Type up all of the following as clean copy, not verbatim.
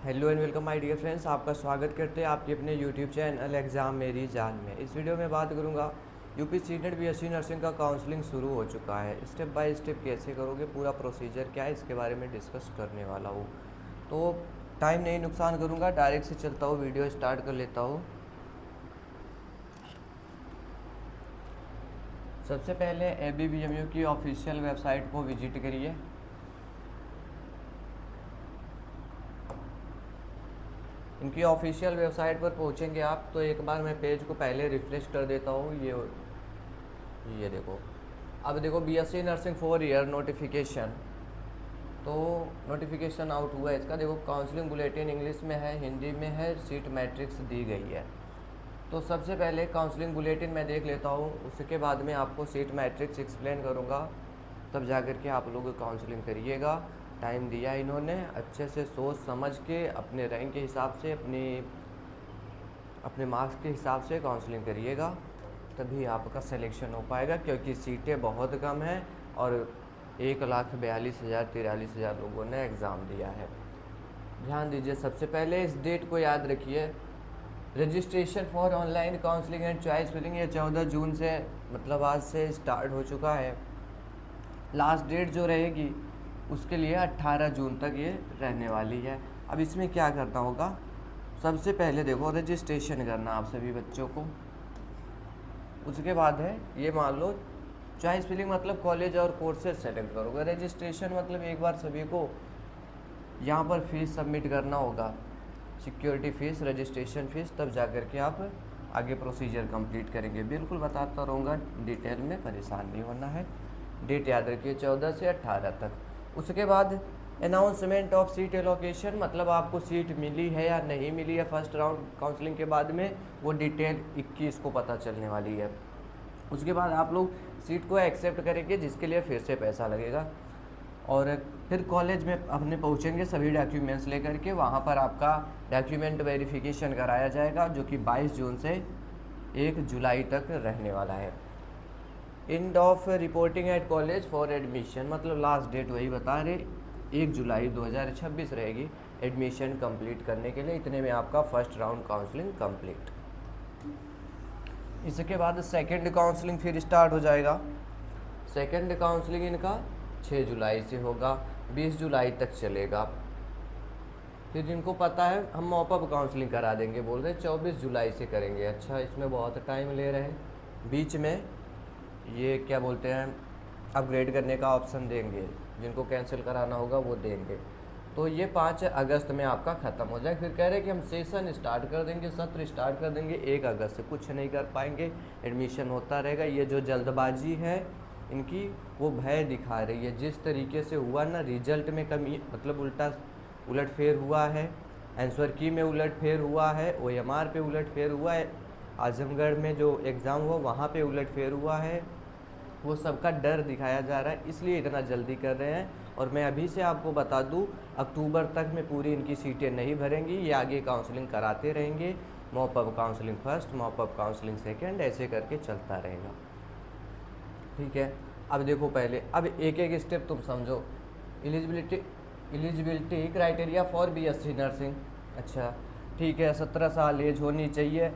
Hello and welcome my dear friends, आपका स्वागत करते हैं आपके अपने यूट्यूब चैनल एग्ज़ाम मेरी जान में। इस वीडियो में बात करूंगा यूपी सीटेट बीएससी नर्सिंग का काउंसलिंग शुरू हो चुका है। स्टेप बाय स्टेप कैसे करोगे, पूरा प्रोसीजर क्या है, इसके बारे में डिस्कस करने वाला हूँ। तो टाइम नहीं नुकसान करूँगा, डायरेक्ट से चलता हूँ, वीडियो स्टार्ट कर लेता हूँ। सबसे पहले ABBMU की ऑफिशियल वेबसाइट को विजिट करिए। इनकी ऑफिशियल वेबसाइट पर पहुंचेंगे आप तो एक बार मैं पेज को पहले रिफ्रेश कर देता हूँ। ये देखो, अब देखो बीएससी नर्सिंग 4 ईयर नोटिफिकेशन, तो नोटिफिकेशन आउट हुआ है इसका। देखो काउंसलिंग बुलेटिन इंग्लिश में है, हिंदी में है, सीट मैट्रिक्स दी गई है। तो सबसे पहले काउंसलिंग बुलेटिन मैं देख लेता हूँ, उसके बाद में आपको सीट मैट्रिक्स एक्सप्लेन करूँगा, तब जा कर के आप लोग काउंसलिंग करिएगा। टाइम दिया इन्होंने, अच्छे से सोच समझ के अपने रैंक के हिसाब से, अपने मार्क्स के हिसाब से काउंसलिंग करिएगा, तभी आपका सिलेक्शन हो पाएगा। क्योंकि सीटें बहुत कम हैं और 1,42,000 लोगों ने एग्ज़ाम दिया है। ध्यान दीजिए, सबसे पहले इस डेट को याद रखिए। Registration for online counselling and choice filling ये 14 जून से, मतलब आज से स्टार्ट हो चुका है। लास्ट डेट जो रहेगी उसके लिए 18 जून तक ये रहने वाली है। अब इसमें क्या करना होगा, सबसे पहले देखो रजिस्ट्रेशन करना आप सभी बच्चों को। उसके बाद है ये, मान लो चॉइस फिलिंग मतलब कॉलेज और कोर्सेज सेलेक्ट करोगे। रजिस्ट्रेशन मतलब एक बार सभी को यहाँ पर फीस सबमिट करना होगा, सिक्योरिटी फ़ीस, रजिस्ट्रेशन फ़ीस, तब जा कर के आप आगे प्रोसीजर कंप्लीट करेंगे। बिल्कुल बताता रहूँगा डिटेल में, परेशान नहीं होना है। डेट याद रखिए 14 से 18 तक। उसके बाद अनाउंसमेंट ऑफ सीट एलोकेशन, मतलब आपको सीट मिली है या नहीं मिली है फर्स्ट राउंड काउंसलिंग के बाद में, वो डिटेल 21 को पता चलने वाली है। उसके बाद आप लोग सीट को एक्सेप्ट करेंगे, जिसके लिए फिर से पैसा लगेगा। और फिर कॉलेज में अपने पहुंचेंगे सभी डॉक्यूमेंट्स लेकर के, वहाँ पर आपका डॉक्यूमेंट वेरिफिकेशन कराया जाएगा, जो कि 22 जून से 1 जुलाई तक रहने वाला है। End of reporting at college for admission, मतलब लास्ट डेट वही बता रहे, 1 जुलाई 2026 रहेगी एडमिशन कंप्लीट करने के लिए। इतने में आपका फर्स्ट राउंड काउंसलिंग कंप्लीट। इसके बाद सेकंड काउंसलिंग फिर स्टार्ट हो जाएगा। सेकंड काउंसलिंग इनका 6 जुलाई से होगा, 20 जुलाई तक चलेगा। फिर जिनको पता है हम मॉपअप काउंसलिंग करा देंगे, बोल रहे 24 जुलाई से करेंगे। अच्छा, इसमें बहुत टाइम ले रहे हैं। बीच में ये क्या बोलते हैं, अपग्रेड करने का ऑप्शन देंगे, जिनको कैंसिल कराना होगा वो देंगे। तो ये 5 अगस्त में आपका ख़त्म हो जाए। फिर कह रहे हैं कि हम सेशन स्टार्ट कर देंगे, सत्र स्टार्ट कर देंगे 1 अगस्त से। कुछ नहीं कर पाएंगे, एडमिशन होता रहेगा। ये जो जल्दबाजी है इनकी, वो भय दिखा रही है। जिस तरीके से हुआ ना, रिजल्ट में कमी, मतलब उलटफेर हुआ है, आंसर की में उलटफेर हुआ है, OMR पे उलटफेर हुआ है, आजमगढ़ में जो एग्ज़ाम हुआ वहाँ पे उलटफेर हुआ है, वो सबका डर दिखाया जा रहा है, इसलिए इतना जल्दी कर रहे हैं। और मैं अभी से आपको बता दूं, अक्टूबर तक में पूरी इनकी सीटें नहीं भरेंगी, ये आगे काउंसलिंग कराते रहेंगे। Mop up counselling first, mop up counselling second, ऐसे करके चलता रहेगा। ठीक है, अब देखो पहले, अब एक एक स्टेप तुम समझो। Eligibility criteria for BSc nursing. अच्छा ठीक है, 17 साल एज होनी चाहिए।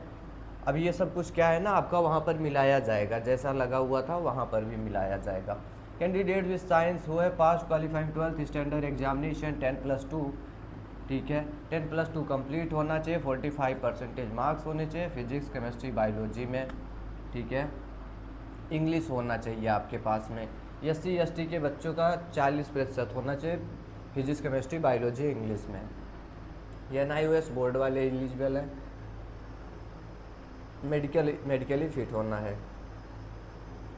अब ये सब कुछ क्या है ना, आपका वहाँ पर मिलाया जाएगा, जैसा लगा हुआ था वहाँ पर भी मिलाया जाएगा। कैंडिडेट विद साइंस हो है पास क्वालिफाइंग 12th स्टैंडर्ड एग्जामिनेशन 10+2। ठीक है, 10+2 कंप्लीट होना चाहिए, 45% मार्क्स होने चाहिए फिजिक्स केमिस्ट्री बायोलॉजी में। ठीक है, इंग्लिश होना चाहिए आपके पास में। SC ST के बच्चों का 40% होना चाहिए फिजिक्स केमिस्ट्री बायोलॉजी इंग्लिश में। ये NIOS बोर्ड वाले एलिजिबल हैं। मेडिकली फिट होना है।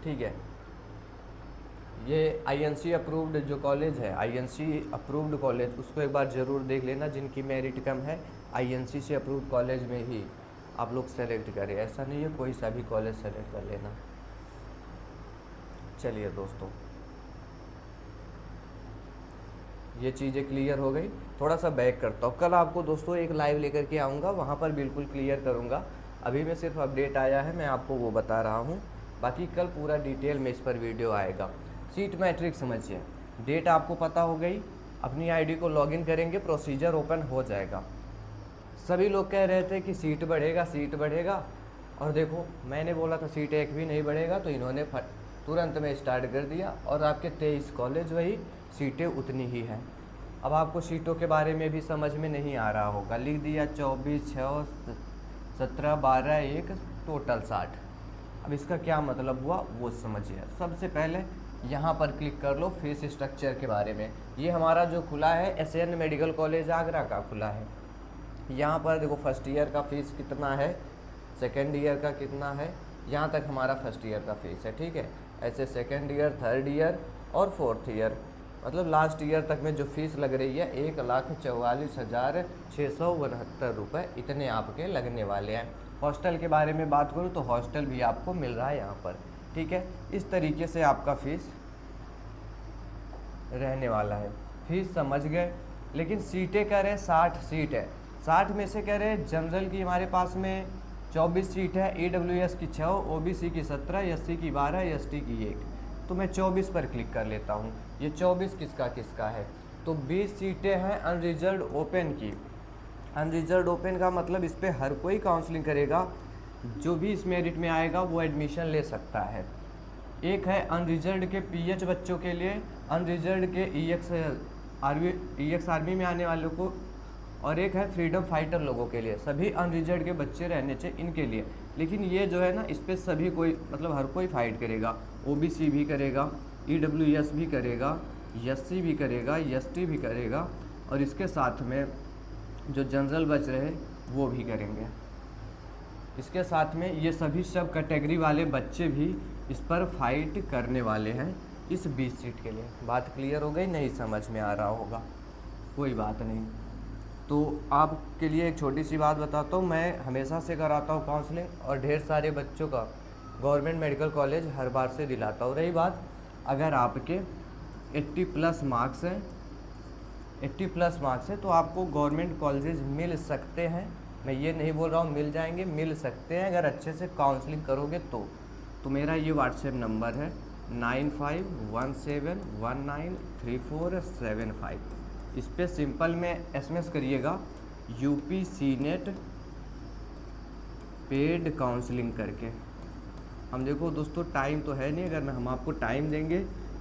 ठीक है, ये INC अप्रूव्ड जो कॉलेज है, INC अप्रूव्ड कॉलेज, उसको एक बार ज़रूर देख लेना। जिनकी मेरिट कम है, INC से अप्रूव्ड कॉलेज में ही आप लोग सेलेक्ट करें, ऐसा नहीं है कोई सा भी कॉलेज सेलेक्ट कर लेना। चलिए दोस्तों, ये चीज़ें क्लियर हो गई। थोड़ा सा बैक करता हूँ, कल आपको दोस्तों एक लाइव लेकर के आऊँगा, वहाँ पर बिल्कुल क्लियर करूँगा। अभी मैं सिर्फ अपडेट आया है, मैं आपको वो बता रहा हूँ, बाकी कल पूरा डिटेल में इस पर वीडियो आएगा। सीट मैट्रिक्स समझिए, डेट आपको पता हो गई, अपनी आईडी को लॉगिन करेंगे, प्रोसीजर ओपन हो जाएगा। सभी लोग कह रहे थे कि सीट बढ़ेगा, सीट बढ़ेगा, और देखो मैंने बोला था सीट एक भी नहीं बढ़ेगा, तो इन्होंने तुरंत में स्टार्ट कर दिया, और आपके 23 कॉलेज वही, सीटें उतनी ही हैं। अब आपको सीटों के बारे में भी समझ में नहीं आ रहा होगा, लिख दिया 24 6 17 12 1 टोटल 60। अब इसका क्या मतलब हुआ वो समझिए। सबसे पहले यहाँ पर क्लिक कर लो फीस स्ट्रक्चर के बारे में। ये हमारा जो खुला है एसएन मेडिकल कॉलेज आगरा का खुला है। यहाँ पर देखो फर्स्ट ईयर का फीस कितना है, सेकेंड ईयर का कितना है, यहाँ तक हमारा फर्स्ट ईयर का फीस है, ठीक है। ऐसे सेकेंड ईयर, थर्ड ईयर और फोर्थ ईयर, मतलब लास्ट ईयर तक में जो फीस लग रही है 1,44,669 रुपये, इतने आपके लगने वाले हैं। हॉस्टल के बारे में बात करूँ तो हॉस्टल भी आपको मिल रहा है यहाँ पर, ठीक है। इस तरीके से आपका फीस रहने वाला है। फीस समझ गए। लेकिन सीटें कह रहे 60 सीट है, 60 में से कह रहे जनरल की हमारे पास में 24 सीट है, EWS की 6, OBC की 17, SC की 12, ST की 1। तो मैं 24 पर क्लिक कर लेता हूँ। ये 24 किसका किसका है, तो 20 सीटें हैं अनरिजर्व ओपन की। अनरिजर्व ओपन का मतलब इस पर हर कोई काउंसलिंग करेगा, जो भी इस मेरिट में आएगा वो एडमिशन ले सकता है। एक है अनरिजर्व के PH बच्चों के लिए, अनरिजर्व के EX आर्मी में आने वालों को, और एक है फ्रीडम फाइटर लोगों के लिए। सभी अनरिजर्व के बच्चे रहने चाहिए इनके लिए। लेकिन ये जो है ना, इस पर सभी कोई मतलब हर कोई फाइट करेगा। OBC भी करेगा, EWS भी करेगा, SC भी करेगा, ST भी करेगा, और इसके साथ में जो जनरल बच रहे वो भी करेंगे। इसके साथ में ये सभी सब कैटेगरी वाले बच्चे भी इस पर फाइट करने वाले हैं इस 20 सीट के लिए। बात क्लियर हो गई? नहीं समझ में आ रहा होगा, कोई बात नहीं। तो आपके लिए एक छोटी सी बात बताता हूँ, मैं हमेशा से कराता हूँ काउंसलिंग, और ढेर सारे बच्चों का गवर्नमेंट मेडिकल कॉलेज हर बार से दिलाता हूँ। रही बात अगर आपके 80 प्लस मार्क्स हैं, 80 प्लस मार्क्स है तो आपको गवर्नमेंट कॉलेजेस मिल सकते हैं। मैं ये नहीं बोल रहा हूँ मिल जाएंगे, मिल सकते हैं अगर अच्छे से काउंसलिंग करोगे तो मेरा ये व्हाट्सएप नंबर है 9517193475। इस पर सिंपल में SMS करिएगा UP CNET पेड काउंसलिंग करके। हम देखो दोस्तों टाइम तो है नहीं, अगर हम आपको टाइम देंगे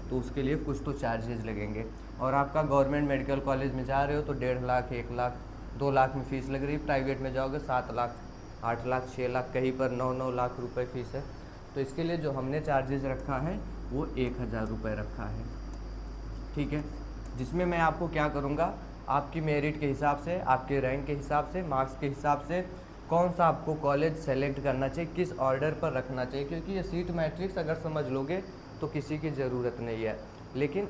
तो उसके लिए कुछ तो चार्जेस लगेंगे। और आपका गवर्नमेंट मेडिकल कॉलेज में जा रहे हो तो 1.5 लाख 1 लाख 2 लाख में फ़ीस लग रही है। प्राइवेट में जाओगे 7 लाख 8 लाख 6 लाख, कहीं पर 9 लाख रुपए फ़ीस है। तो इसके लिए जो हमने चार्जेस रखा है वो 1000 रुपये रखा है, ठीक है। जिसमें मैं आपको क्या करूँगा, आपकी मेरिट के हिसाब से, आपके रैंक के हिसाब से, मार्क्स के हिसाब से कौन सा आपको कॉलेज सेलेक्ट करना चाहिए, किस ऑर्डर पर रखना चाहिए। क्योंकि ये सीट मैट्रिक्स अगर समझ लोगे तो किसी की ज़रूरत नहीं है, लेकिन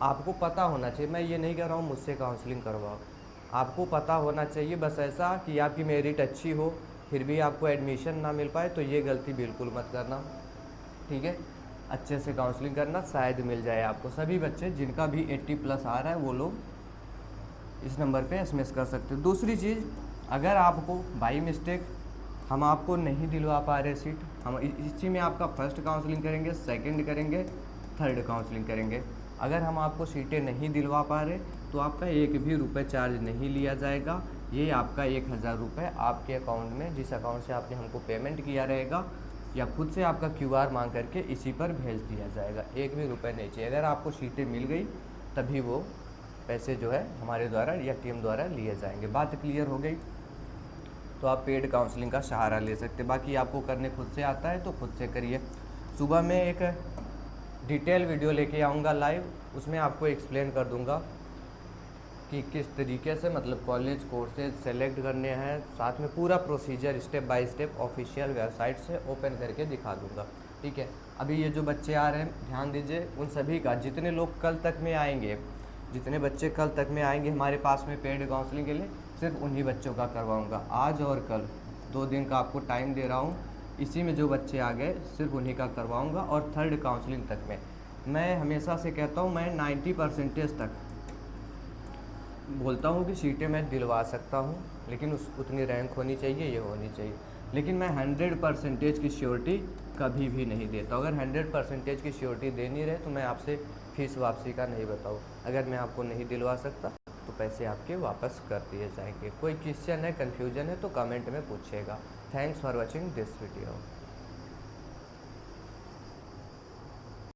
आपको पता होना चाहिए। मैं ये नहीं कह रहा हूँ मुझसे काउंसलिंग करवाओ, आपको पता होना चाहिए। बस ऐसा कि आपकी मेरिट अच्छी हो फिर भी आपको एडमिशन ना मिल पाए, तो ये गलती बिल्कुल मत करना, ठीक है। अच्छे से काउंसलिंग करना, शायद मिल जाए आपको। सभी बच्चे जिनका भी 80 प्लस आ रहा है वो लोग इस नंबर पे SMS कर सकते हो। दूसरी चीज़, अगर आपको बाई मिस्टेक हम आपको नहीं दिलवा पा रहे सीट, हम इसी में आपका फर्स्ट काउंसलिंग करेंगे, सेकंड करेंगे, थर्ड काउंसलिंग करेंगे। अगर हम आपको सीटें नहीं दिलवा पा रहे तो आपका 1 भी रुपये चार्ज नहीं लिया जाएगा। ये आपका 1000 रुपये आपके अकाउंट में, जिस अकाउंट से आपने हमको पेमेंट किया रहेगा, या खुद से आपका QR मांग करके इसी पर भेज दिया जाएगा। 1 भी रुपये नहीं चाहिए। अगर आपको सीटें मिल गई तभी वो पैसे जो है हमारे द्वारा या टीम द्वारा लिए जाएंगे। बात क्लियर हो गई? तो आप पेड काउंसलिंग का सहारा ले सकते। बाकी आपको करने खुद से आता है तो खुद से करिए। सुबह में एक डिटेल वीडियो लेके आऊँगा लाइव, उसमें आपको एक्सप्लेन कर दूँगा कि किस तरीके से मतलब कॉलेज कोर्सेज सेलेक्ट करने हैं, साथ में पूरा procedure step by step official website से ओपन करके दिखा दूँगा, ठीक है। अभी ये जो बच्चे आ रहे हैं ध्यान दीजिए, उन सभी का, जितने लोग कल तक में आएंगे, जितने बच्चे कल तक में आएंगे हमारे पास में पेड काउंसलिंग के लिए, सिर्फ उन्हीं बच्चों का करवाऊँगा। आज और कल 2 दिन का आपको टाइम दे रहा हूँ। इसी में जो बच्चे आ गए सिर्फ उन्हीं का करवाऊँगा। और थर्ड काउंसलिंग तक में मैं हमेशा से कहता हूँ, मैं 90% तक बोलता हूँ कि सीटें मैं दिलवा सकता हूँ, लेकिन उतनी रैंक होनी चाहिए, ये होनी चाहिए। लेकिन मैं 100% की श्योरिटी कभी भी नहीं देता। अगर 100% की श्योरिटी दे नहीं रहे तो मैं आपसे फीस वापसी का नहीं बताऊँ। अगर मैं आपको नहीं दिलवा सकता तो पैसे आपके वापस कर दिए जाएंगे। कोई क्वेश्चन है, कन्फ्यूजन है तो कमेंट में पूछिएगा। Thanks for watching this video.